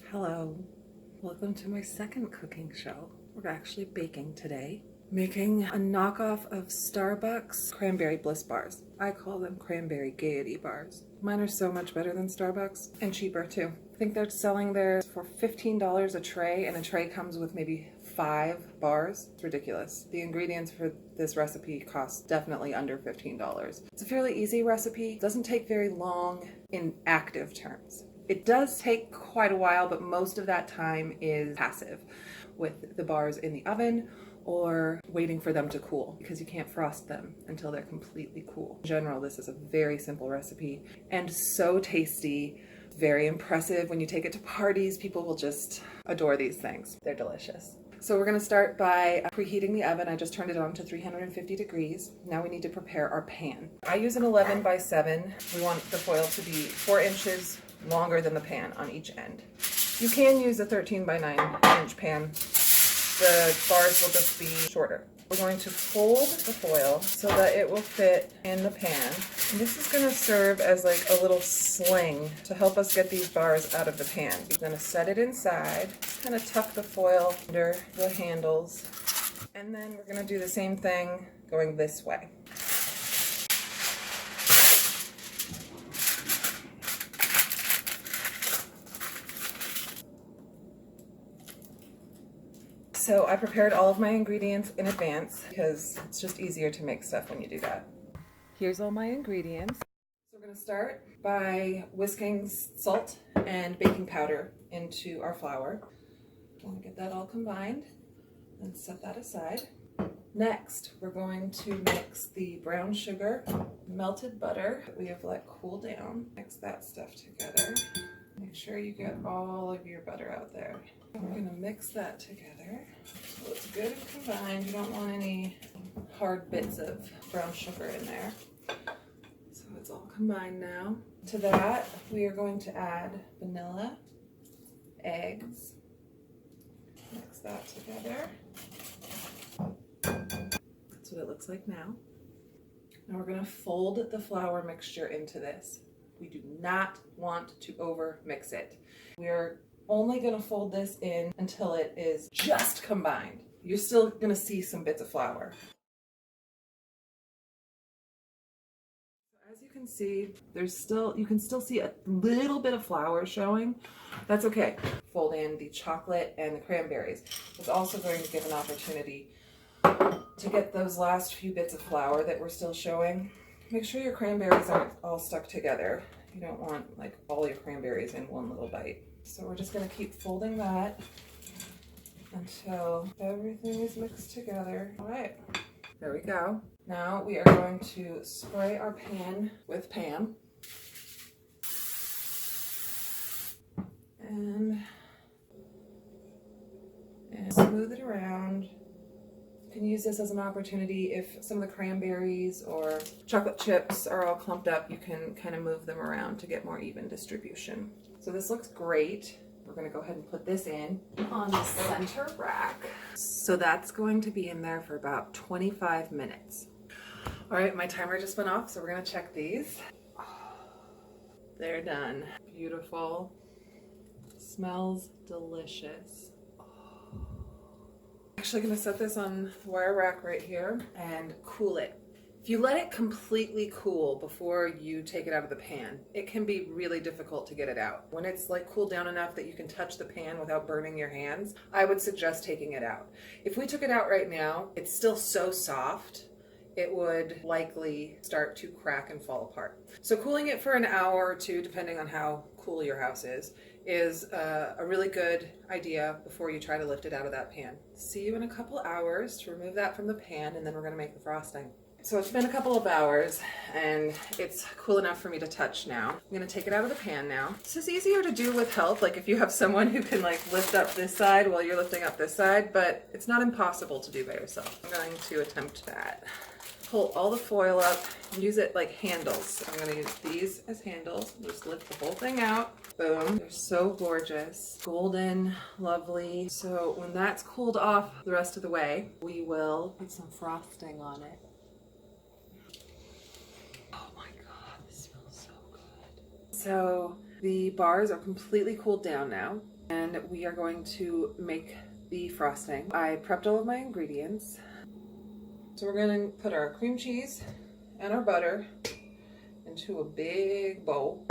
Hello, welcome to my second cooking show. We're actually baking today, making a knockoff of Starbucks Cranberry Bliss bars. I call them Cranberry Gaiety Bars. Mine are so much better than Starbucks and cheaper too. I think they're selling theirs for $15 a tray, and a tray comes with maybe 5 bars. It's ridiculous. The ingredients for this recipe cost definitely under $15. It's a fairly easy recipe. It doesn't take very long in active terms. It does take quite a while, but most of that time is passive with the bars in the oven or waiting for them to cool, because you can't frost them until they're completely cool. In general, this is a very simple recipe and so tasty, very impressive. When you take it to parties, people will just adore these things. They're delicious. So we're going to start by preheating the oven. I just turned it on to 350 degrees. Now we need to prepare our pan. I use an 11 by 7. We want the foil to be 4 inches longer than the pan on each end. You can use a 13 by 9 inch pan. The bars will just be shorter. We're going to fold the foil so that it will fit in the pan. And this is going to serve as like a little sling to help us get these bars out of the pan. We're going to set it inside, kind of tuck the foil under the handles, and then we're going to do the same thing going this way. So I prepared all of my ingredients in advance because it's just easier to make stuff when you do that. Here's all my ingredients. So we're going to start by whisking salt and baking powder into our flour. We'll get that all combined and set that aside. Next, we're going to mix the brown sugar, melted butter that we have let cool down. Mix that stuff together. Make sure you get all of your butter out there. We're going to mix that together so it's good and combined. You don't want any hard bits of brown sugar in there. So it's all combined now. To that, we are going to add vanilla, eggs. Mix that together. That's what it looks like now. Now we're going to fold the flour mixture into this. We do not want to over mix it. We're only going to fold this in until it is just combined. You're still going to see some bits of flour. As you can see, you can still see a little bit of flour showing. That's okay. Fold in the chocolate and the cranberries. It's also going to give an opportunity to get those last few bits of flour that we're still showing. Make sure your cranberries aren't all stuck together. You don't want like all your cranberries in one little bite. So we're just going to keep folding that until everything is mixed together. All right, there we go. Now we are going to spray our pan with Pam. And smooth it around. You can use this as an opportunity if some of the cranberries or chocolate chips are all clumped up, you can kind of move them around to get more even distribution. So this looks great. We're going to go ahead and put this in on the center rack. So that's going to be in there for about 25 minutes. All right, my timer just went off, so we're going to check these. Oh, they're done. Beautiful. Smells delicious. Actually going to set this on the wire rack right here and cool it. If you let it completely cool before you take it out of the pan, it can be really difficult to get it out. When it's like cooled down enough that you can touch the pan without burning your hands, I would suggest taking it out. If we took it out right now, it's still so soft, it would likely start to crack and fall apart. So cooling it for an hour or two, depending on how cool your house is a really good idea before you try to lift it out of that pan. See you in a couple hours to remove that from the pan, and then we're going to make the frosting. So it's been a couple of hours and it's cool enough for me to touch now. I'm going to take it out of the pan now. This is easier to do with help, like if you have someone who can like lift up this side while you're lifting up this side, but it's not impossible to do by yourself. I'm going to attempt that. Pull all the foil up and use it like handles. I'm going to use these as handles. Just lift the whole thing out. Boom. They're so gorgeous. Golden, lovely. So when that's cooled off the rest of the way, we will put some frosting on it. Oh my God, this smells so good. So the bars are completely cooled down now. And we are going to make the frosting. I prepped all of my ingredients. So we're going to put our cream cheese and our butter into a big bowl.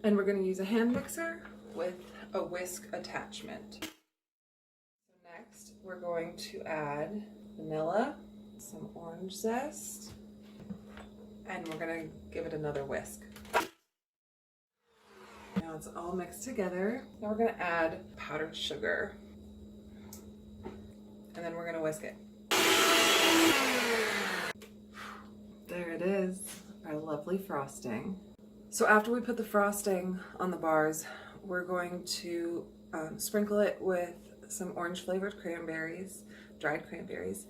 And we're going to use a hand mixer with a whisk attachment. So next, we're going to add vanilla, some orange zest, and we're going to give it another whisk. Now it's all mixed together. Now we're going to add powdered sugar. And then we're going to whisk it. There it is, our lovely frosting. So after we put the frosting on the bars, we're going to sprinkle it with some orange flavored cranberries, dried cranberries,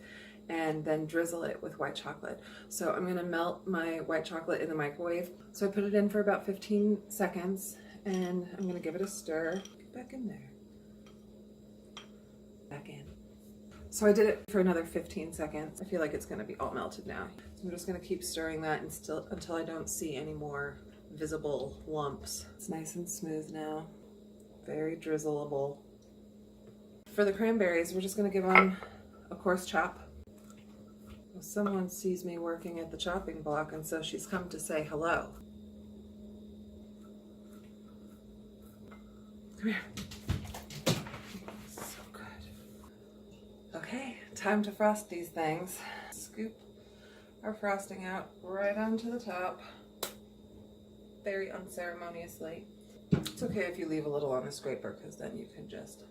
and then drizzle it with white chocolate. So I'm gonna melt my white chocolate in the microwave. So I put it in for about 15 seconds and I'm gonna give it a stir. Get back in there. Back in. So I did it for another 15 seconds. I feel like it's gonna be all melted now. So I'm just gonna keep stirring that until I don't see any more visible lumps. It's nice and smooth now. Very drizzleable. For the cranberries, we're just gonna give them a coarse chop. Someone sees me working at the chopping block, and so she's come to say hello. Come here. So good. Okay, time to frost these things. Scoop our frosting out right onto the top, very unceremoniously. It's okay if you leave a little on the scraper, because then you can just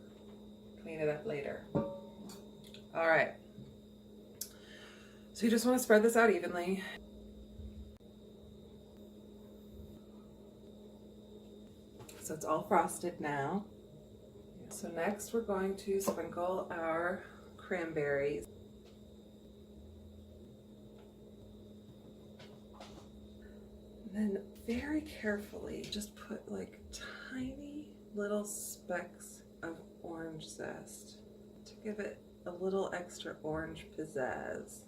clean it up later. All right. So you just want to spread this out evenly. So it's all frosted now. So next we're going to sprinkle our cranberries. And then very carefully just put like tiny little specks of orange zest to give it a little extra orange pizzazz.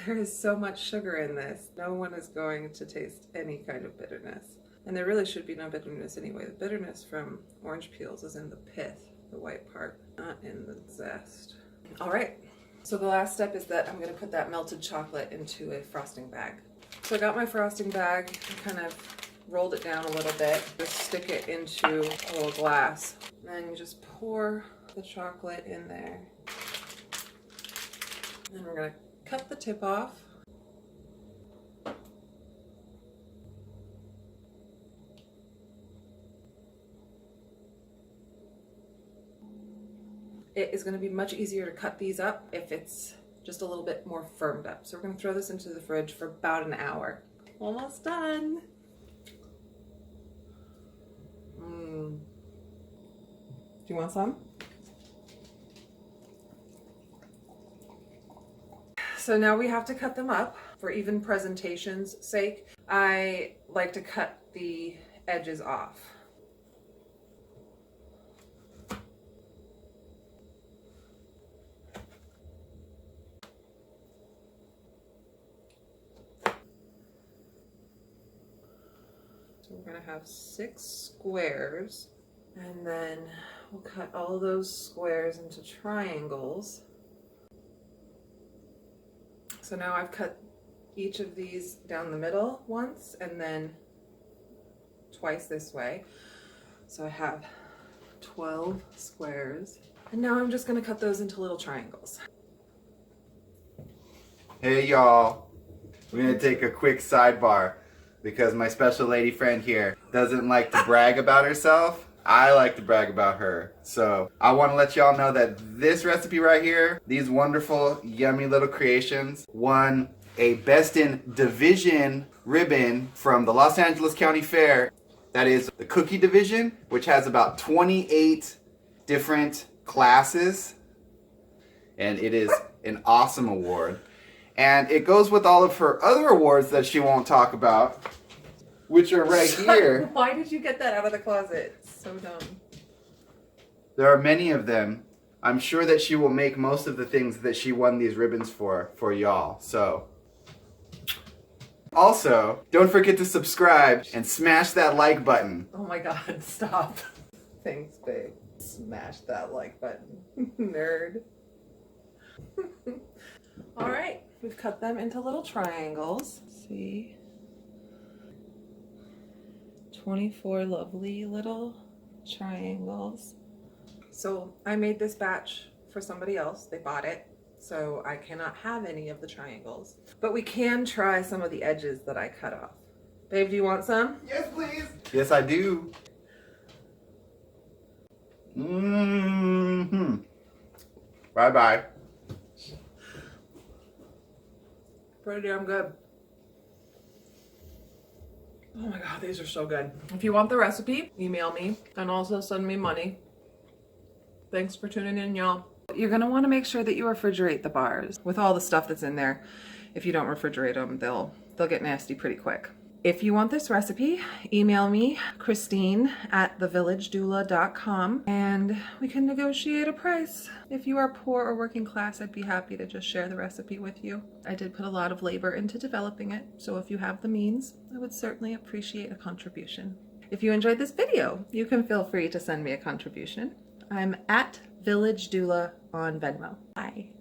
There is so much sugar in this. No one is going to taste any kind of bitterness. And there really should be no bitterness anyway. The bitterness from orange peels is in the pith, the white part, not in the zest. All right, so the last step is that I'm gonna put that melted chocolate into a frosting bag. So I got my frosting bag and kind of rolled it down a little bit. Just stick it into a little glass. And then you just pour the chocolate in there. And we're gonna cut the tip off. It is going to be much easier to cut these up if it's just a little bit more firmed up. So we're going to throw this into the fridge for about an hour. Almost done. Do you want some? So now we have to cut them up for even presentation's sake. I like to cut the edges off. So we're going to have 6 squares, and then we'll cut all those squares into triangles. So now I've cut each of these down the middle once and then twice this way. So I have 12 squares. And now I'm just going to cut those into little triangles. Hey y'all, we're going to take a quick sidebar because my special lady friend here doesn't like to brag about herself. I like to brag about her. So I want to let y'all know that this recipe right here, these wonderful, yummy little creations, won a Best in Division ribbon from the Los Angeles County Fair. That is the cookie division, which has about 28 different classes. And it is an awesome award. And it goes with all of her other awards that she won't talk about, which are right here. Why did you get that out of the closet? So dumb. There are many of them. I'm sure that she will make most of the things that she won these ribbons for y'all. So, also, don't forget to subscribe and smash that like button. Oh my God, stop. Thanks, babe. Smash that like button. Nerd. All right, we've cut them into little triangles. See? 24 lovely little triangles. So I made this batch for somebody else. They bought it, so I cannot have any of the triangles. But we can try some of the edges that I cut off. Babe, do you want some? Yes, please. Yes, I do. Mm-hmm. Bye-bye. Pretty damn good. Oh my God, these are so good. If you want the recipe, email me and also send me money. Thanks for tuning in, y'all. You're gonna wanna make sure that you refrigerate the bars with all the stuff that's in there. If you don't refrigerate them, they'll get nasty pretty quick. If you want this recipe, email me, Christine@thevillagedoula.com, and we can negotiate a price. If you are poor or working class, I'd be happy to just share the recipe with you. I did put a lot of labor into developing it, so if you have the means, I would certainly appreciate a contribution. If you enjoyed this video, you can feel free to send me a contribution. I'm at Village Doula on Venmo. Bye.